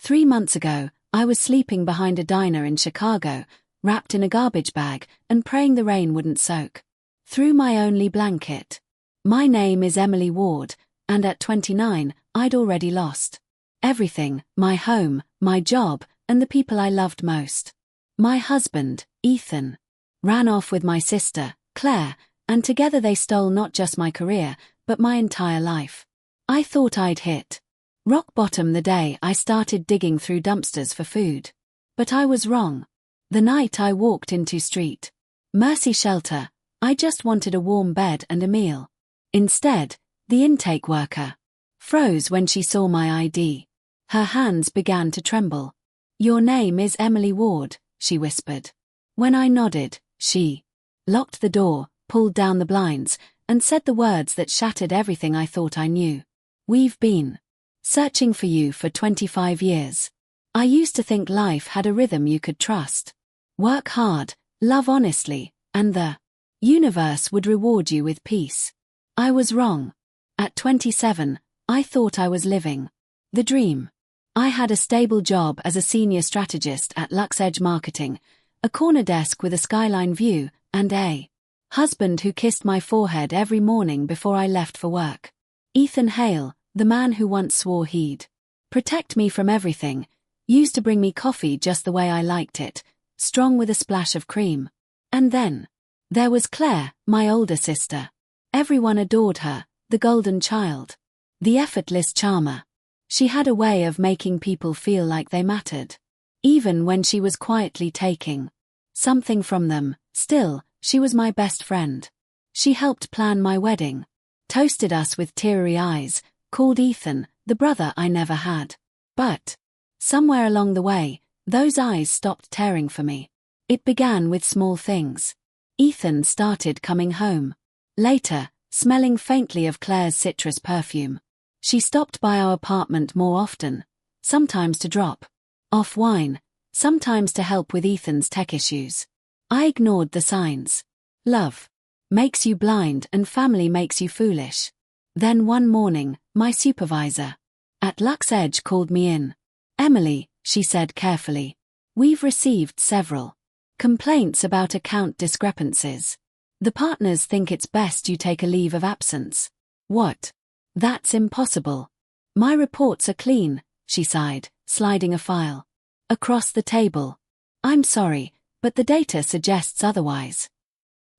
3 months ago, I was sleeping behind a diner in Chicago, wrapped in a garbage bag, and praying the rain wouldn't soak through my only blanket. My name is Emily Ward, and at 29, I'd already lost everything: my home, my job, and the people I loved most. My husband, Ethan, ran off with my sister, Claire, and together they stole not just my career, but my entire life. I thought I'd hit rock bottom the day I started digging through dumpsters for food. But I was wrong. The night I walked into Street Mercy Shelter, I just wanted a warm bed and a meal. Instead, the intake worker froze when she saw my ID. Her hands began to tremble. "Your name is Emily Ward," she whispered. When I nodded, she locked the door, pulled down the blinds, and said the words that shattered everything I thought I knew. "We've been searching for you for 25 years. I used to think life had a rhythm you could trust. Work hard, love honestly, and the universe would reward you with peace. I was wrong. At 27, I thought I was living the dream. I had a stable job as a senior strategist at LuxEdge Marketing, a corner desk with a skyline view, and a husband who kissed my forehead every morning before I left for work. Ethan Hale, the man who once swore he'd protect me from everything, used to bring me coffee just the way I liked it, strong with a splash of cream. And then there was Claire, my older sister. Everyone adored her, the golden child, the effortless charmer. She had a way of making people feel like they mattered, even when she was quietly taking something from them. Still, she was my best friend. She helped plan my wedding, toasted us with teary eyes, called Ethan the brother I never had. But somewhere along the way, those eyes stopped tearing for me. It began with small things. Ethan started coming home later, smelling faintly of Claire's citrus perfume. She stopped by our apartment more often, sometimes to drop off wine, sometimes to help with Ethan's tech issues. I ignored the signs. Love makes you blind and family makes you foolish. Then one morning, my supervisor at LuxEdge called me in. "Emily," she said carefully, "we've received several complaints about account discrepancies. The partners think it's best you take a leave of absence." "What? That's impossible. My reports are clean," she sighed, sliding a file across the table. "I'm sorry, but the data suggests otherwise."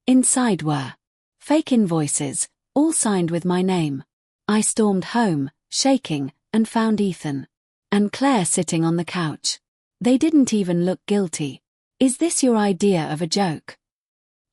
Inside were fake invoices, all signed with my name. I stormed home, shaking, and found Ethan and Claire sitting on the couch. They didn't even look guilty. "Is this your idea of a joke?"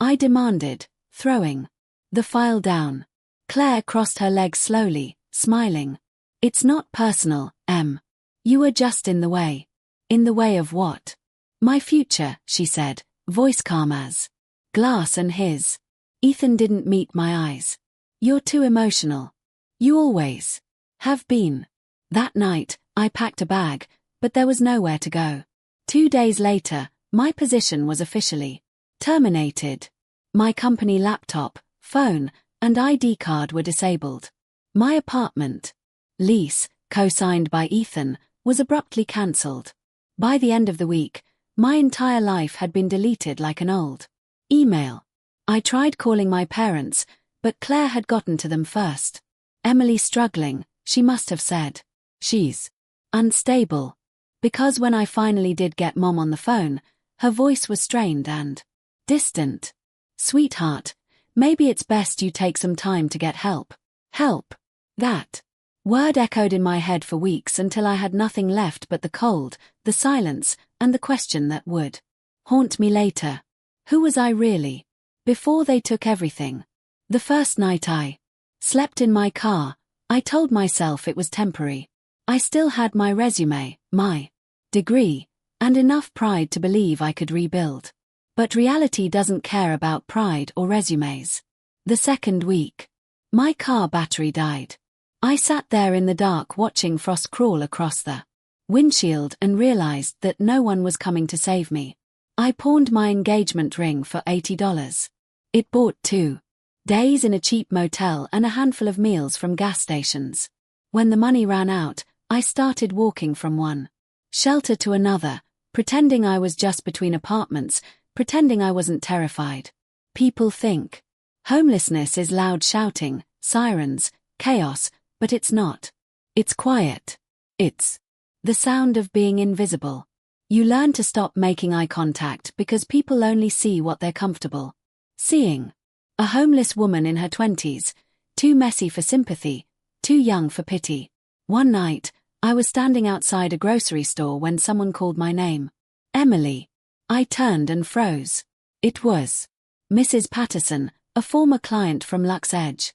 I demanded, throwing the file down. Claire crossed her legs slowly, smiling. "It's not personal, Em. You were just in the way." "In the way of what?" "My future," she said, voice calm as glass, and his. Ethan didn't meet my eyes. "You're too emotional. You always have been." That night, I packed a bag, but there was nowhere to go. 2 days later, my position was officially terminated. My company laptop, phone, and ID card were disabled. My apartment lease, co-signed by Ethan, was abruptly cancelled. By the end of the week, my entire life had been deleted like an old email. I tried calling my parents, but Claire had gotten to them first. "Emily's struggling," she must have said. "She's unstable." Because when I finally did get Mom on the phone, her voice was strained and distant. "Sweetheart, maybe it's best you take some time to get help." Help. That word echoed in my head for weeks until I had nothing left but the cold, the silence, and the question that would haunt me later. Who was I really? Before they took everything. The first night I slept in my car, I told myself it was temporary. I still had my resume, my degree, and enough pride to believe I could rebuild. But reality doesn't care about pride or resumes. The second week, my car battery died. I sat there in the dark watching frost crawl across the windshield and realized that no one was coming to save me. I pawned my engagement ring for $80. It bought 2 days in a cheap motel and a handful of meals from gas stations. When the money ran out, I started walking from one Shelter to another, pretending I was just between apartments, pretending I wasn't terrified. People think homelessness is loud shouting, sirens, chaos, but it's not. It's quiet. It's the sound of being invisible. You learn to stop making eye contact because people only see what they're comfortable seeing. A homeless woman in her 20s, too messy for sympathy, too young for pity. One night, I was standing outside a grocery store when someone called my name. Emily. I turned and froze. It was Mrs. Patterson, a former client from Lux Edge.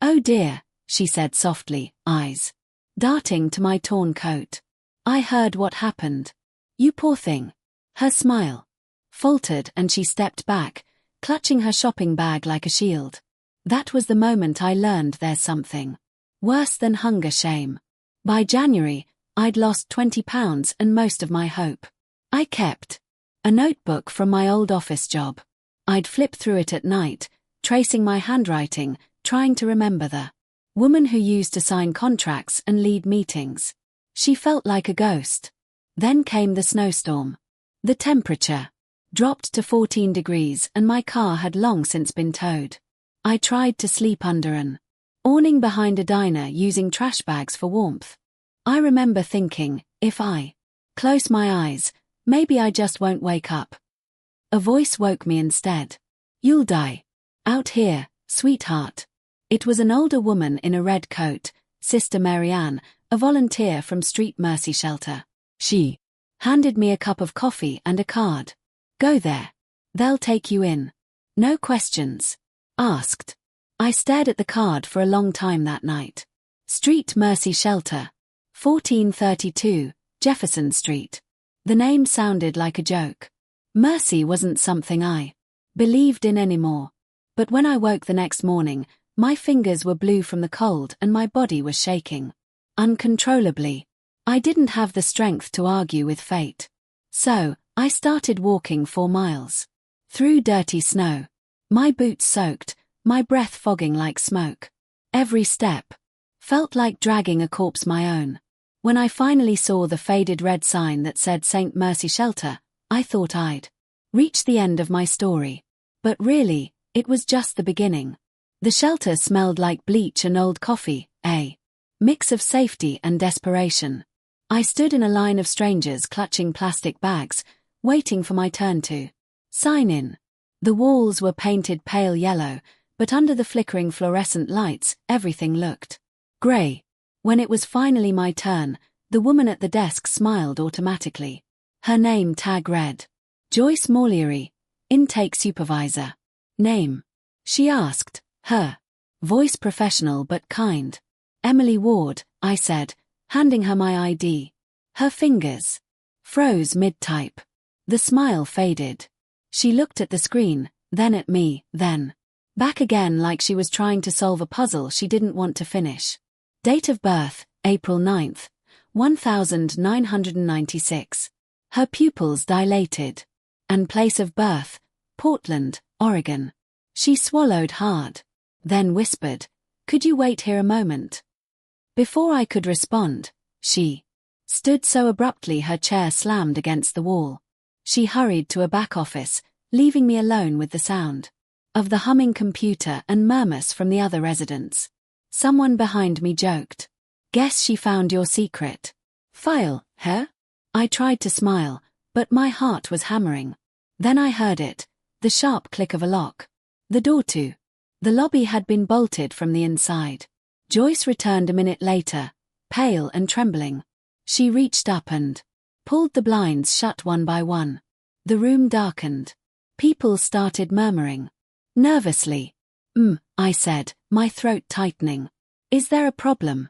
"Oh dear," she said softly, eyes darting to my torn coat. "I heard what happened. You poor thing." Her smile faltered and she stepped back, clutching her shopping bag like a shield. That was the moment I learned there's something worse than hunger shame. By January, I'd lost 20 pounds and most of my hope. I kept a notebook from my old office job. I'd flip through it at night, tracing my handwriting, trying to remember the woman who used to sign contracts and lead meetings. She felt like a ghost. Then came the snowstorm. The temperature dropped to 14 degrees and my car had long since been towed. I tried to sleep under an awning behind a diner using trash bags for warmth. I remember thinking, if I close my eyes, maybe I just won't wake up. A voice woke me instead. "You'll die out here, sweetheart." It was an older woman in a red coat, Sister Marianne, a volunteer from Street Mercy Shelter. She handed me a cup of coffee and a card. "Go there. They'll take you in. No questions asked." I stared at the card for a long time that night. Street Mercy Shelter, 1432, Jefferson Street. The name sounded like a joke. Mercy wasn't something I believed in anymore. But when I woke the next morning, my fingers were blue from the cold and my body was shaking uncontrollably. I didn't have the strength to argue with fate. So, I started walking 4 miles through dirty snow. My boots soaked, my breath fogging like smoke. Every step felt like dragging a corpse my own. When I finally saw the faded red sign that said St. Mercy Shelter, I thought I'd reached the end of my story. But really, it was just the beginning. The shelter smelled like bleach and old coffee, a mix of safety and desperation. I stood in a line of strangers clutching plastic bags, waiting for my turn to sign in. The walls were painted pale yellow, but under the flickering fluorescent lights, everything looked grey. When it was finally my turn, the woman at the desk smiled automatically. Her name tag read, Joyce Morleary, Intake Supervisor. Name? She asked, her voice professional but kind. Emily Ward, I said, handing her my ID. Her fingers froze mid-type. The smile faded. She looked at the screen, then at me, then back again like she was trying to solve a puzzle she didn't want to finish. Date of birth, April 9th, 1996. Her pupils dilated. And place of birth, Portland, Oregon. She swallowed hard. Then whispered, "Could you wait here a moment?" Before I could respond, she stood so abruptly her chair slammed against the wall. She hurried to a back office, leaving me alone with the sound of the humming computer and murmurs from the other residents. Someone behind me joked, "Guess she found your secret file, huh?" I tried to smile, but my heart was hammering. Then I heard it, the sharp click of a lock. The door to the lobby had been bolted from the inside. Joyce returned a minute later, pale and trembling. She reached up and pulled the blinds shut one by one. The room darkened. People started murmuring. Nervously. I said, my throat tightening. "Is there a problem?"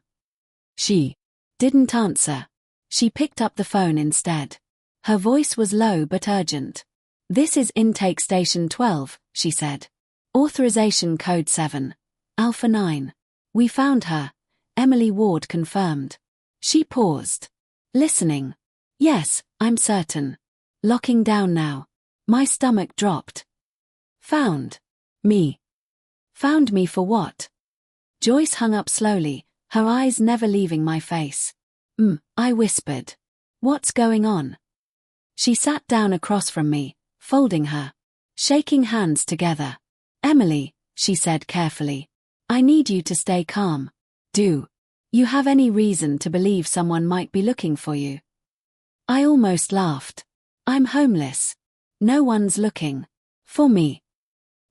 She didn't answer. She picked up the phone instead. Her voice was low but urgent. "This is Intake Station 12, she said. "Authorization code 7. Alpha 9. We found her," Emily Ward confirmed. She paused. "Listening." "Yes, I'm certain." "Locking down now." My stomach dropped. "Found me." "Found me for what?" Joyce hung up slowly, her eyes never leaving my face. I whispered. What's going on? She sat down across from me, folding her, shaking hands together. Emily, she said carefully, I need you to stay calm. Do you have any reason to believe someone might be looking for you? I almost laughed. I'm homeless. No one's looking for me.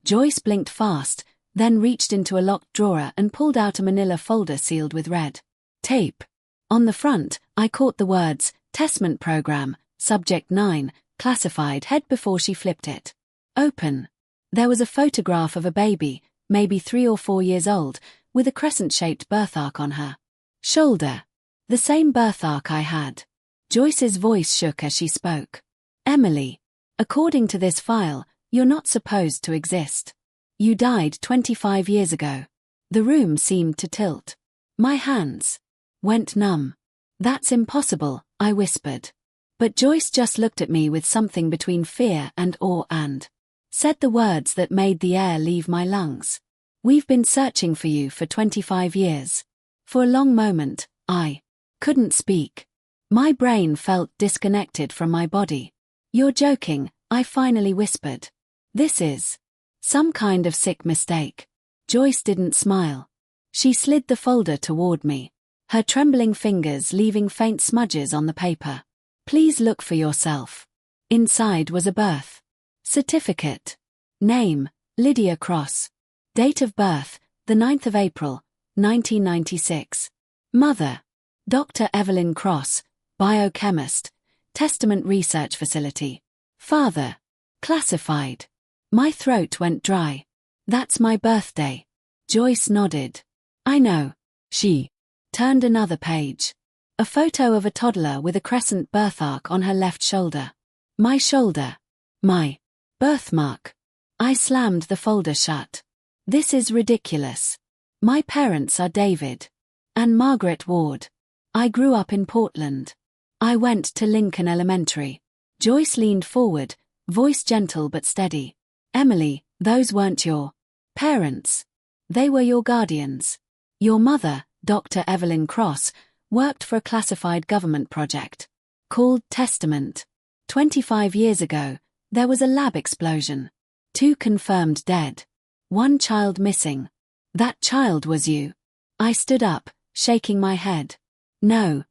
Joyce blinked fast, then reached into a locked drawer and pulled out a manila folder sealed with red tape. On the front, I caught the words, Testament Program, Subject 9, Classified head before she flipped it open. There was a photograph of a baby, maybe 3 or 4 years old, with a crescent-shaped birthmark on her shoulder. The same birthmark I had. Joyce's voice shook as she spoke. Emily, according to this file, you're not supposed to exist. You died 25 years ago. The room seemed to tilt. My hands went numb. That's impossible, I whispered. But Joyce just looked at me with something between fear and awe and said the words that made the air leave my lungs. We've been searching for you for 25 years. For a long moment, I couldn't speak. My brain felt disconnected from my body. You're joking, I finally whispered. This is some kind of sick mistake. Joyce didn't smile. She slid the folder toward me, her trembling fingers leaving faint smudges on the paper. Please look for yourself. Inside was a birth certificate. Name, Lydia Cross. Date of birth, the 9th of April, 1996. Mother, Dr. Evelyn Cross, biochemist, Testament Research Facility. Father, classified. My throat went dry. That's my birthday. Joyce nodded. I know. She turned another page. A photo of a toddler with a crescent birthmark on her left shoulder. My shoulder. My birthmark. I slammed the folder shut. This is ridiculous. My parents are David and Margaret Ward. I grew up in Portland. I went to Lincoln Elementary. Joyce leaned forward, voice gentle but steady. Emily, those weren't your parents. They were your guardians. Your mother, Dr. Evelyn Cross, worked for a classified government project called Testament. 25 years ago, there was a lab explosion. 2 confirmed dead. 1 child missing. That child was you. I stood up, shaking my head. No,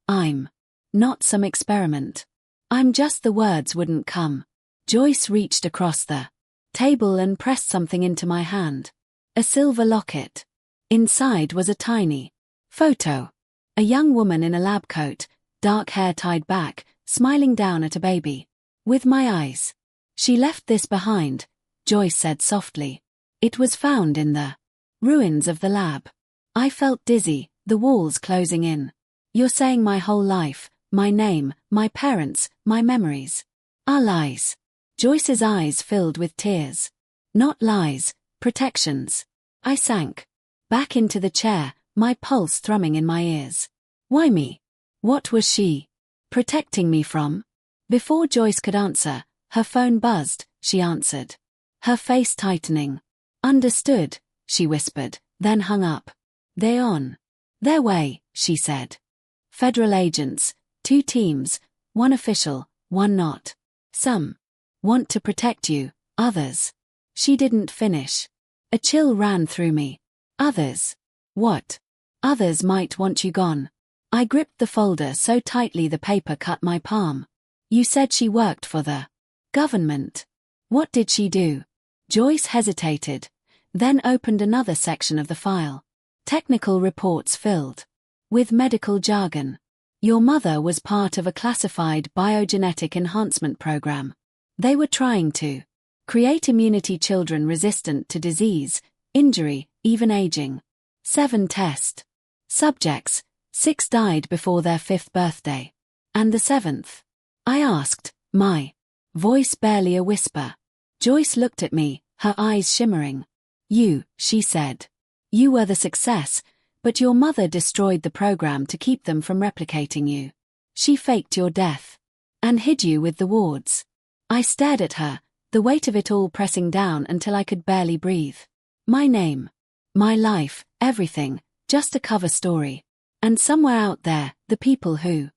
I'm not some experiment. I'm just the words wouldn't come. Joyce reached across the table and pressed something into my hand. A silver locket. Inside was a tiny photo. A young woman in a lab coat, dark hair tied back, smiling down at a baby. With my eyes. She left this behind, Joyce said softly. It was found in the ruins of the lab. I felt dizzy, the walls closing in. You're saying my whole life, my name, my parents, my memories, are lies. Joyce's eyes filled with tears. Not lies, protections. I sank back into the chair, my pulse thrumming in my ears. Why me? What was she protecting me from? Before Joyce could answer, her phone buzzed. She answered, her face tightening. Understood, she whispered, then hung up. They're on their way, she said. Federal agents, 2 teams, 1 official, 1 not. Some want to protect you, others. She didn't finish. A chill ran through me. Others? What? Others might want you gone. I gripped the folder so tightly the paper cut my palm. You said she worked for the government. What did she do? Joyce hesitated, then opened another section of the file. Technical reports filled with medical jargon. Your mother was part of a classified biogenetic enhancement program. They were trying to create immunity children resistant to disease, injury, even aging. 7 test subjects, 6 died before their 5th birthday. And the 7th? I asked, my voice barely a whisper. Joyce looked at me, her eyes shimmering. You, she said. You were the success, but your mother destroyed the program to keep them from replicating you. She faked your death and hid you with the wards. I stared at her, the weight of it all pressing down until I could barely breathe. My name, my life, everything, just a cover story. And somewhere out there, the people who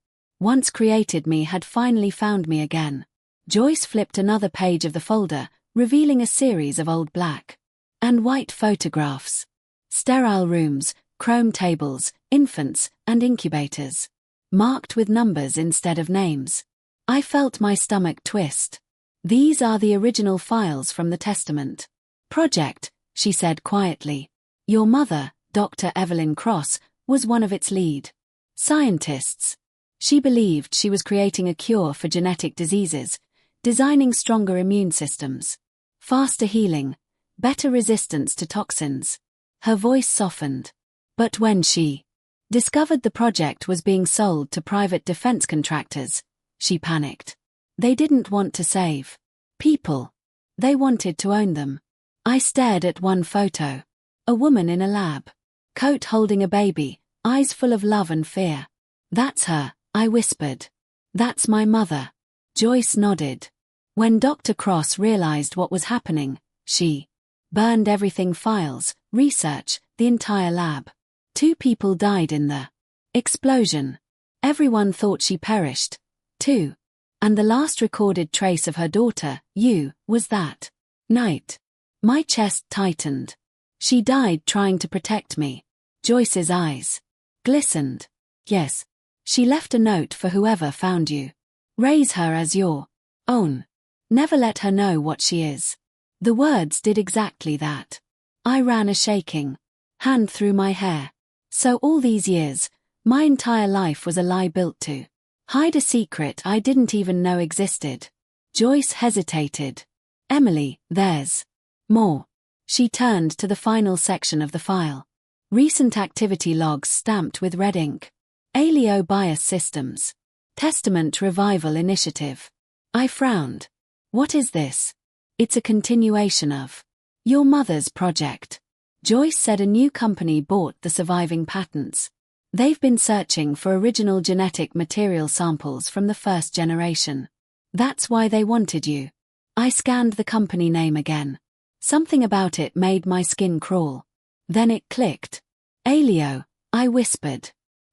once created me had finally found me again. Joyce flipped another page of the folder, revealing a series of old black and white photographs. Sterile rooms, chrome tables, infants, and incubators. Marked with numbers instead of names. I felt my stomach twist. These are the original files from the Testament Project, she said quietly. Your mother, Dr. Evelyn Cross, was one of its lead scientists. She believed she was creating a cure for genetic diseases, designing stronger immune systems, faster healing, better resistance to toxins. Her voice softened. But when she discovered the project was being sold to private defense contractors, she panicked. They didn't want to save people. They wanted to own them. I stared at one photo. A woman in a lab coat holding a baby, eyes full of love and fear. That's her, I whispered. That's my mother. Joyce nodded. When Dr. Cross realized what was happening, she burned everything: files, research, the entire lab. 2 people died in the explosion. Everyone thought she perished, too. And the last recorded trace of her daughter, you, was that night. My chest tightened. She died trying to protect me. Joyce's eyes glistened. Yes. She left a note for whoever found you. Raise her as your own. Never let her know what she is. The words did exactly that. I ran a shaking hand through my hair. So all these years, my entire life was a lie built to hide a secret I didn't even know existed. Joyce hesitated. Emily, there's more. She turned to the final section of the file. Recent activity logs stamped with red ink. Alio Bias Systems. Testament Revival Initiative. I frowned. What is this? It's a continuation of your mother's project. Joyce said a new company bought the surviving patents. They've been searching for original genetic material samples from the first generation. That's why they wanted you. I scanned the company name again. Something about it made my skin crawl. Then it clicked. Alio, I whispered.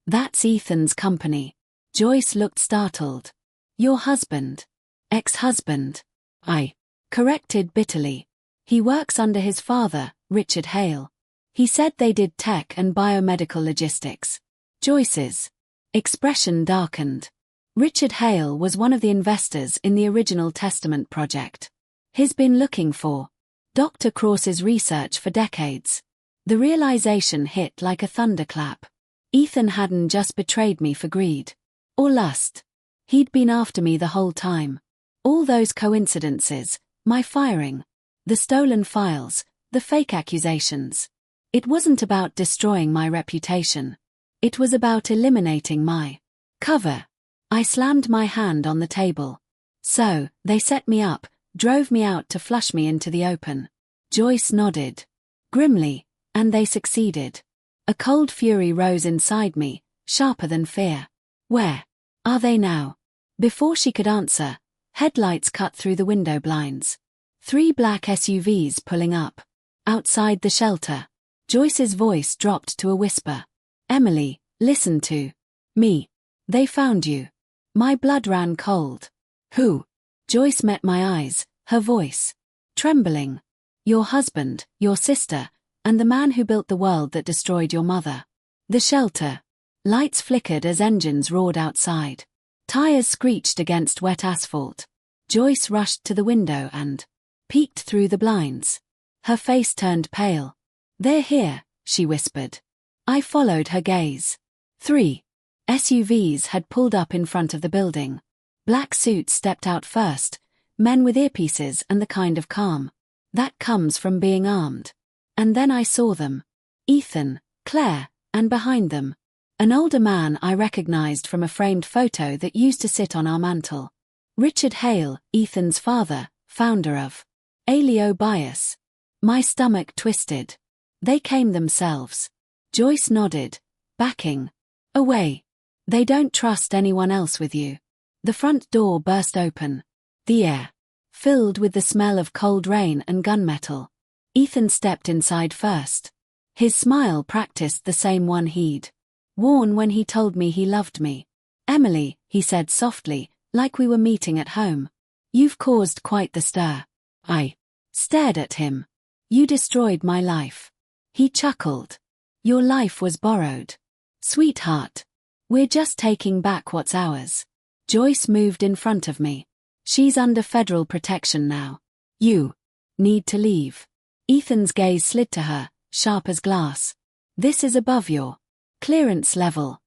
That's Ethan's company. Joyce looked startled. Your husband. Ex-husband. I corrected bitterly. He works under his father, Richard Hale. He said they did tech and biomedical logistics. Joyce's expression darkened. Richard Hale was one of the investors in the original Testament project. He's been looking for Dr. Cross's research for decades. The realization hit like a thunderclap. Ethan hadn't just betrayed me for greed or lust. He'd been after me the whole time. All those coincidences, my firing, the stolen files, the fake accusations. It wasn't about destroying my reputation. It was about eliminating my cover. I slammed my hand on the table. So, they set me up, drove me out to flush me into the open. Joyce nodded grimly, and they succeeded. A cold fury rose inside me, sharper than fear. Where are they now? Before she could answer, headlights cut through the window blinds. 3 black SUVs pulling up. Outside the shelter, Joyce's voice dropped to a whisper. Emily, listen to me. They found you. My blood ran cold. Who? Joyce met my eyes, her voice trembling. Your husband, your sister, and the man who built the world that destroyed your mother. The shelter. Lights flickered as engines roared outside. Tires screeched against wet asphalt. Joyce rushed to the window and peeked through the blinds. Her face turned pale. They're here, she whispered. I followed her gaze. 3 SUVs had pulled up in front of the building. Black suits stepped out first, men with earpieces and the kind of calm that comes from being armed. And then I saw them. Ethan, Claire, and behind them, an older man I recognized from a framed photo that used to sit on our mantel. Richard Hale, Ethan's father, founder of Alio Bias. My stomach twisted. They came themselves. Joyce nodded, backing away. They don't trust anyone else with you. The front door burst open. The air filled with the smell of cold rain and gunmetal. Ethan stepped inside first. His smile practiced the same one he'd worn when he told me he loved me. Emily, he said softly, like we were meeting at home. You've caused quite the stir. I stared at him. You destroyed my life. He chuckled. Your life was borrowed. Sweetheart. We're just taking back what's ours. Joyce moved in front of me. She's under federal protection now. You need to leave. Ethan's gaze slid to her, sharp as glass. This is above your clearance level.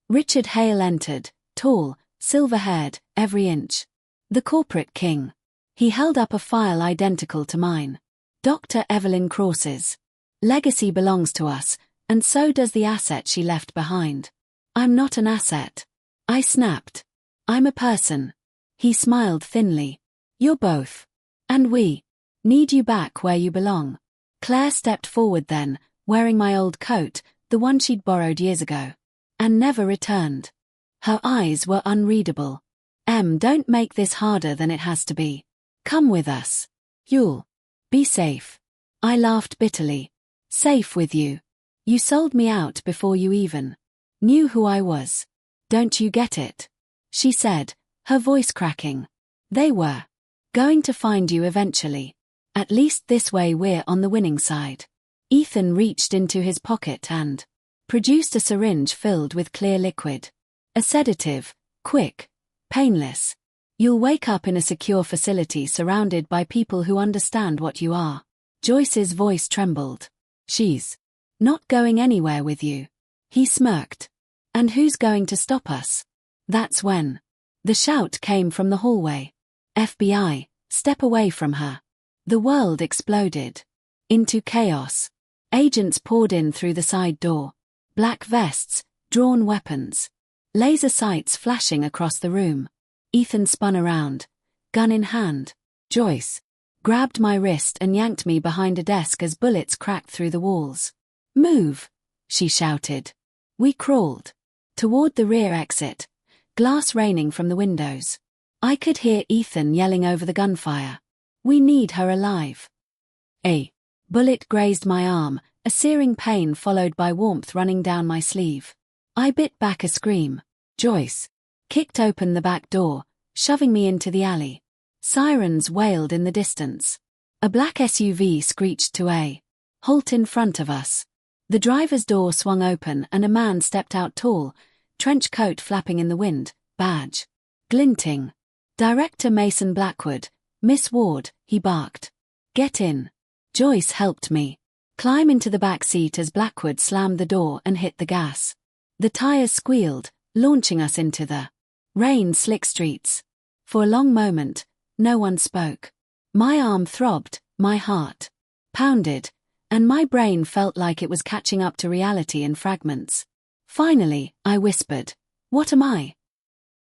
Richard Hale entered, tall, silver-haired, every inch. The corporate king. He held up a file identical to mine. Dr. Evelyn Cross's legacy belongs to us, and so does the asset she left behind. I'm not an asset. I snapped. I'm a person. He smiled thinly. You're both. And we need you back where you belong. Claire stepped forward then, wearing my old coat, the one she'd borrowed years ago. And never returned. Her eyes were unreadable. Don't make this harder than it has to be. Come with us. You'll be safe. I laughed bitterly. Safe with you. You sold me out before you even knew who I was. Don't you get it? She said, her voice cracking. They were going to find you eventually. At least this way we're on the winning side. Ethan reached into his pocket and produced a syringe filled with clear liquid. A sedative, quick, painless. You'll wake up in a secure facility surrounded by people who understand what you are. Joyce's voice trembled. She's not going anywhere with you. He smirked. And who's going to stop us? That's when the shout came from the hallway. FBI, step away from her. The world exploded into chaos. Agents poured in through the side door. Black vests, drawn weapons. Laser sights flashing across the room. Ethan spun around, gun in hand. Joyce grabbed my wrist and yanked me behind a desk as bullets cracked through the walls. Move, she shouted. We crawled toward the rear exit, glass raining from the windows. I could hear Ethan yelling over the gunfire. We need her alive. A bullet grazed my arm, a searing pain followed by warmth running down my sleeve. I bit back a scream. Joyce kicked open the back door, shoving me into the alley. Sirens wailed in the distance. A black SUV screeched to a halt in front of us. The driver's door swung open and a man stepped out tall, trench coat flapping in the wind, badge glinting. Director Mason Blackwood, Miss Ward, he barked. Get in. Joyce helped me climb into the back seat as Blackwood slammed the door and hit the gas. The tires squealed, launching us into the rain-slick streets. For a long moment, no one spoke. My arm throbbed, my heart pounded, and my brain felt like it was catching up to reality in fragments. Finally, I whispered, "What am I?"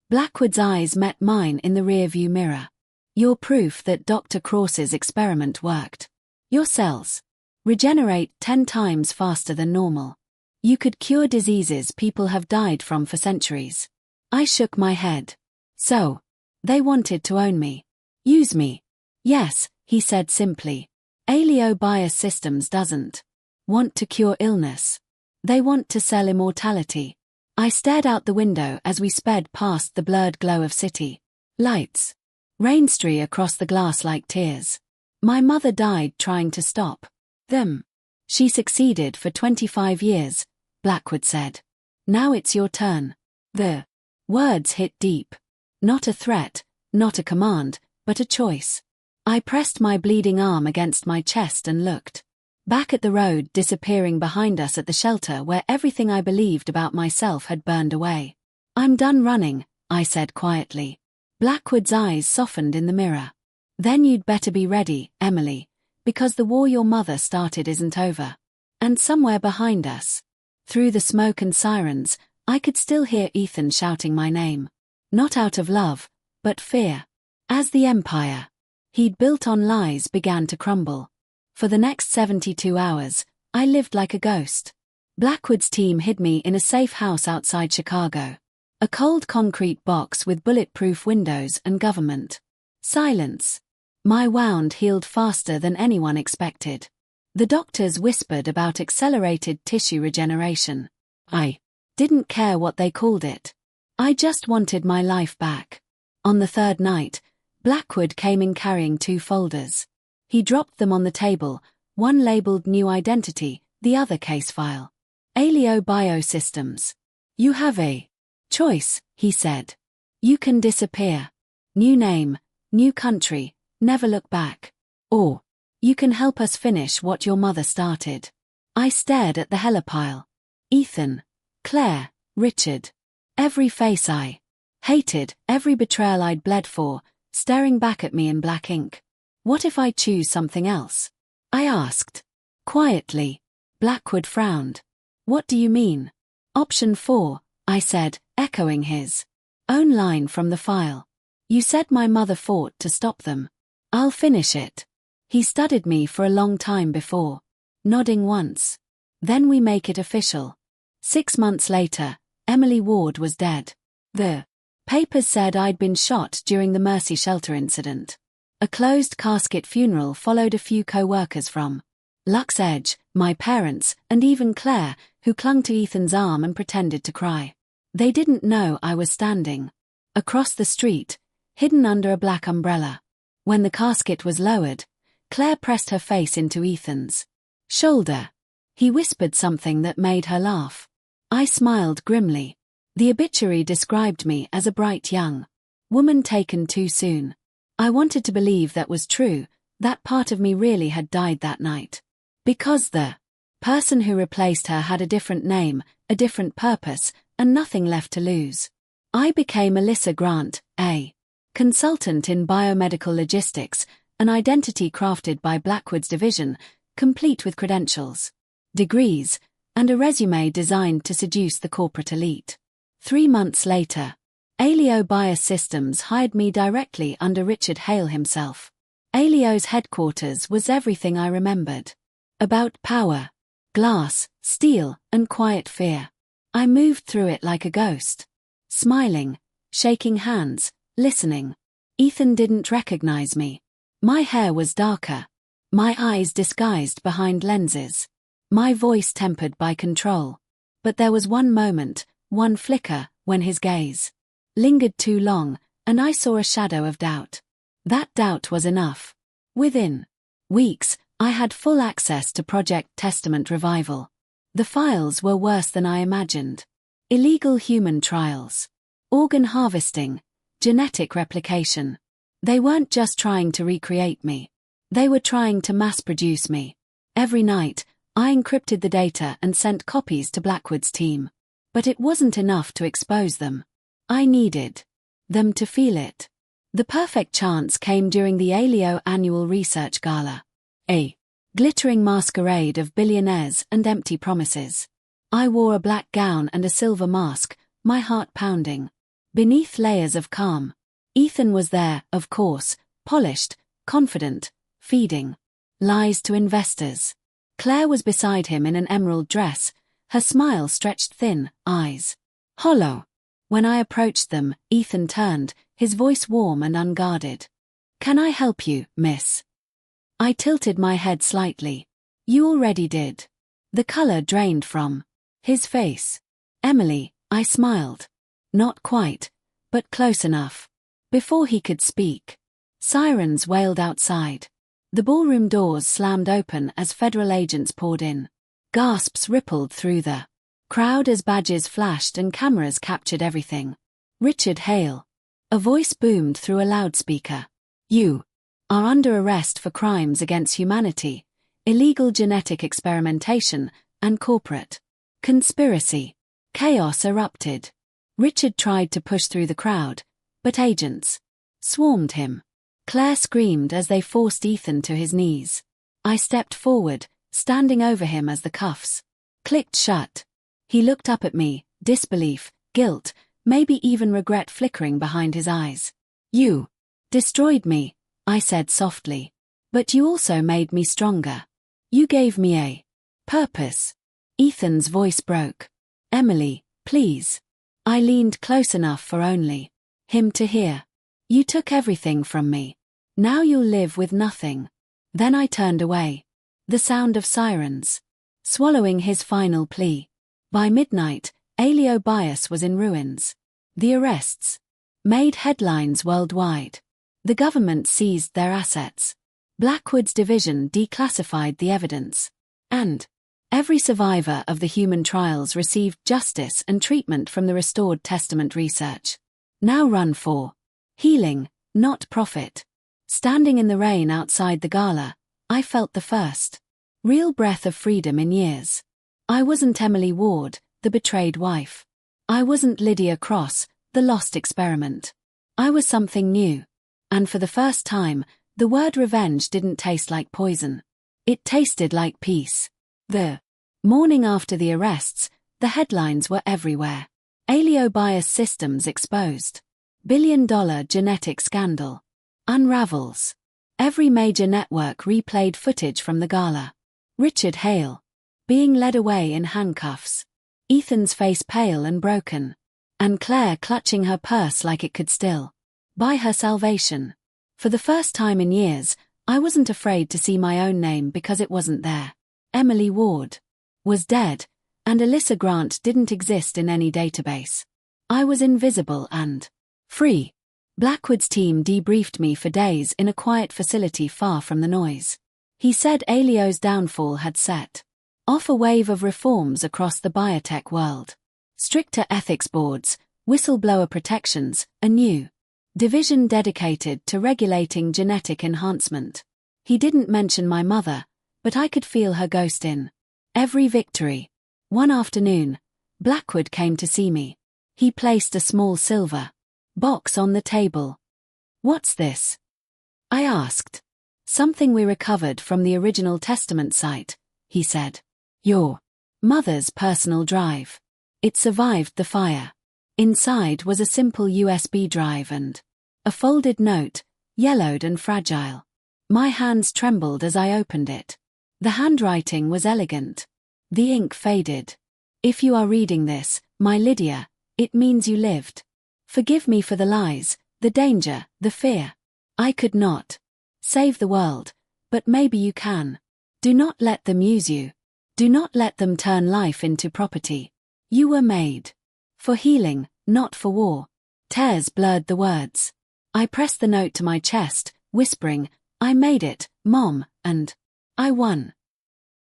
Blackwood's eyes met mine in the rearview mirror. You're proof that Dr. Cross's experiment worked. Your cells regenerate 10 times faster than normal. You could cure diseases people have died from for centuries. I shook my head. So, they wanted to own me. Use me. Yes, he said simply. Alio Biosystems doesn't want to cure illness. They want to sell immortality. I stared out the window as we sped past the blurred glow of city lights. Rain streak across the glass like tears. My mother died trying to stop them. She succeeded for 25 years, Blackwood said. Now it's your turn. The words hit deep. Not a threat, not a command, but a choice. I pressed my bleeding arm against my chest and looked back at the road disappearing behind us at the shelter where everything I believed about myself had burned away. I'm done running, I said quietly. Blackwood's eyes softened in the mirror. Then you'd better be ready, Emily, because the war your mother started isn't over. And somewhere behind us, through the smoke and sirens, I could still hear Ethan shouting my name. Not out of love, but fear. As the empire he'd built on lies began to crumble. For the next 72 hours, I lived like a ghost. Blackwood's team hid me in a safe house outside Chicago. A cold concrete box with bulletproof windows and government silence. My wound healed faster than anyone expected. The doctors whispered about accelerated tissue regeneration. I didn't care what they called it. I just wanted my life back. On the third night, Blackwood came in carrying 2 folders. He dropped them on the table, one labeled New Identity, the other case file. Alio Biosystems. You have a choice, he said. You can disappear. New name, new country, never look back. Or, you can help us finish what your mother started. I stared at the helipile. Ethan, Claire, Richard. Every face I hated, every betrayal I'd bled for, staring back at me in black ink. What if I choose something else? I asked. Quietly. Blackwood frowned. What do you mean? Option 4, I said, echoing his own line from the file. You said my mother fought to stop them. I'll finish it. He studied me for a long time before, nodding once. Then we make it official. 6 months later, Emily Ward was dead. The papers said I'd been shot during the Mercy Shelter incident. A closed casket funeral followed a few co-workers from Lux Edge, my parents, and even Claire, who clung to Ethan's arm and pretended to cry. They didn't know I was standing across the street, hidden under a black umbrella. When the casket was lowered, Claire pressed her face into Ethan's shoulder. He whispered something that made her laugh. I smiled grimly. The obituary described me as a bright young woman taken too soon. I wanted to believe that was true, that part of me really had died that night. Because the person who replaced her had a different name, a different purpose, and nothing left to lose. I became Alyssa Grant, a consultant in biomedical logistics, an identity crafted by Blackwood's division, complete with credentials, degrees, and a resume designed to seduce the corporate elite. 3 months later, Alio Biosystems hired me directly under Richard Hale himself. Alio's headquarters was everything I remembered. About power, glass, steel, and quiet fear. I moved through it like a ghost. Smiling, shaking hands, listening. Ethan didn't recognize me. My hair was darker. My eyes disguised behind lenses. My voice tempered by control. But there was one moment, one flicker, when his gaze lingered too long, and I saw a shadow of doubt. That doubt was enough. Within weeks, I had full access to Project Testament Revival. The files were worse than I imagined. Illegal human trials, organ harvesting, genetic replication. They weren't just trying to recreate me. They were trying to mass-produce me. Every night, I encrypted the data and sent copies to Blackwood's team. But it wasn't enough to expose them. I needed them to feel it. The perfect chance came during the Alio annual research gala. A glittering masquerade of billionaires and empty promises. I wore a black gown and a silver mask, my heart pounding. Beneath layers of calm. Ethan was there, of course, polished, confident, feeding lies to investors. Claire was beside him in an emerald dress, her smile stretched thin, eyes hollow. When I approached them, Ethan turned, his voice warm and unguarded. Can I help you, miss? I tilted my head slightly. You already did. The color drained from his face. Emily, I smiled. Not quite, but close enough. Before he could speak, sirens wailed outside. The ballroom doors slammed open as federal agents poured in. Gasps rippled through the crowd as badges flashed and cameras captured everything. Richard Hale. A voice boomed through a loudspeaker. You are under arrest for crimes against humanity, illegal genetic experimentation, and corporate conspiracy. Chaos erupted. Richard tried to push through the crowd, but agents swarmed him. Claire screamed as they forced Ethan to his knees. I stepped forward, standing over him as the cuffs clicked shut. He looked up at me, disbelief, guilt, maybe even regret flickering behind his eyes. You destroyed me, I said softly. But you also made me stronger. You gave me a purpose. Ethan's voice broke. Emily, please. I leaned close enough for only him to hear. You took everything from me. Now you'll live with nothing. Then I turned away. The sound of sirens. Swallowing his final plea. By midnight, Alio Bios was in ruins. The arrests made headlines worldwide. The government seized their assets. Blackwood's division declassified the evidence. And every survivor of the human trials received justice and treatment from the restored testament research. Now run for healing, not profit. Standing in the rain outside the gala, I felt the first real breath of freedom in years. I wasn't Emily Ward, the betrayed wife. I wasn't Lydia Cross, the lost experiment. I was something new. And for the first time, the word revenge didn't taste like poison. It tasted like peace. The morning after the arrests, the headlines were everywhere. Alio Bias Systems exposed. Billion-dollar genetic scandal. Unravels. Every major network replayed footage from the gala. Richard Hale being led away in handcuffs. Ethan's face pale and broken. And Claire clutching her purse like it could still buy her salvation. For the first time in years, I wasn't afraid to see my own name because it wasn't there. Emily Ward was dead, and Alyssa Grant didn't exist in any database. I was invisible and free. Blackwood's team debriefed me for days in a quiet facility far from the noise. He said Alio's downfall had set off a wave of reforms across the biotech world. Stricter ethics boards, whistleblower protections, a new division dedicated to regulating genetic enhancement. He didn't mention my mother, but I could feel her ghost in every victory. One afternoon, Blackwood came to see me. He placed a small silver box on the table. "What's this?" I asked. "Something we recovered from the original testament site," he said. "Your mother's personal drive. It survived the fire." Inside was a simple USB drive and a folded note, yellowed and fragile. My hands trembled as I opened it. The handwriting was elegant. The ink faded. "If you are reading this, my Lydia, it means you lived. Forgive me for the lies, the danger, the fear. I could not save the world, but maybe you can. Do not let them use you. Do not let them turn life into property. You were made for healing, not for war." Tears blurred the words. I pressed the note to my chest, whispering, "I made it, Mom, and I won."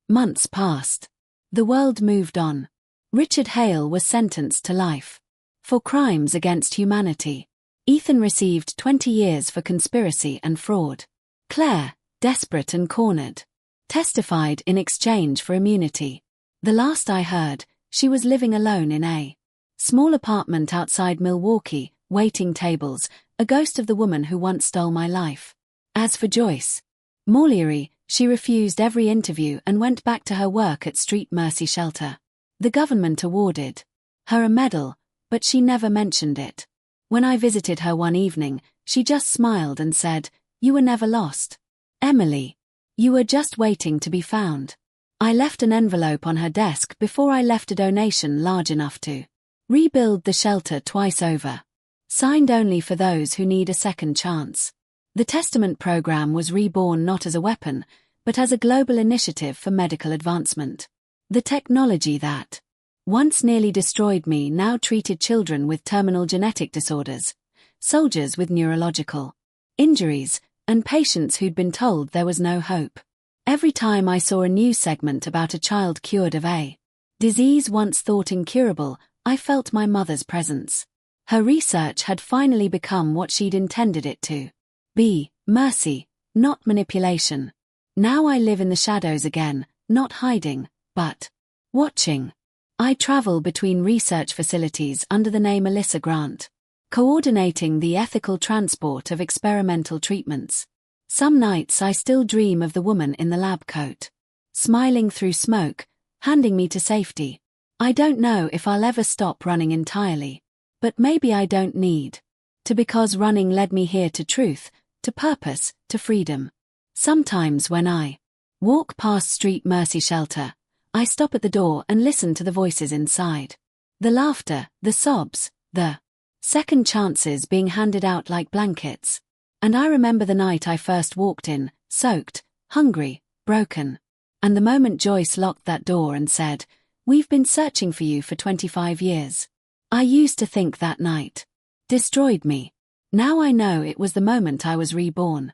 Months passed. The world moved on. Richard Hale was sentenced to life for crimes against humanity. Ethan received 20 years for conspiracy and fraud. Claire, desperate and cornered, testified in exchange for immunity. The last I heard, she was living alone in a small apartment outside Milwaukee, waiting tables, a ghost of the woman who once stole my life. As for Joyce Morleary, she refused every interview and went back to her work at Street Mercy Shelter. The government awarded her a medal, but she never mentioned it. When I visited her one evening, she just smiled and said, "You were never lost, Emily. You were just waiting to be found." I left an envelope on her desk before I left a donation large enough to rebuild the shelter twice over. Signed only for those who need a second chance. The Testament program was reborn not as a weapon, but as a global initiative for medical advancement. The technology that once nearly destroyed me now treated children with terminal genetic disorders, soldiers with neurological injuries, and patients who'd been told there was no hope. Every time I saw a news segment about a child cured of a disease once thought incurable, I felt my mother's presence. Her research had finally become what she'd intended it to be: mercy, not manipulation. Now I live in the shadows again, not hiding, but watching. I travel between research facilities under the name Alyssa Grant, coordinating the ethical transport of experimental treatments. Some nights I still dream of the woman in the lab coat, smiling through smoke, handing me to safety. I don't know if I'll ever stop running entirely, but maybe I don't need to, because running led me here to truth, to purpose, to freedom. Sometimes when I walk past Street Mercy Shelter, I stop at the door and listen to the voices inside. The laughter, the sobs, the second chances being handed out like blankets. And I remember the night I first walked in, soaked, hungry, broken. And the moment Joyce locked that door and said, "We've been searching for you for 25 years. I used to think that night destroyed me. Now I know it was the moment I was reborn.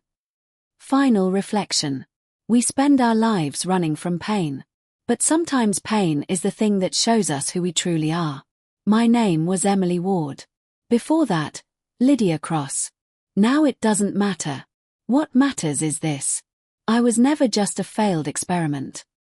Final reflection. We spend our lives running from pain. But sometimes pain is the thing that shows us who we truly are. My name was Emily Ward. Before that, Lydia Cross. Now it doesn't matter. What matters is this. I was never just a failed experiment.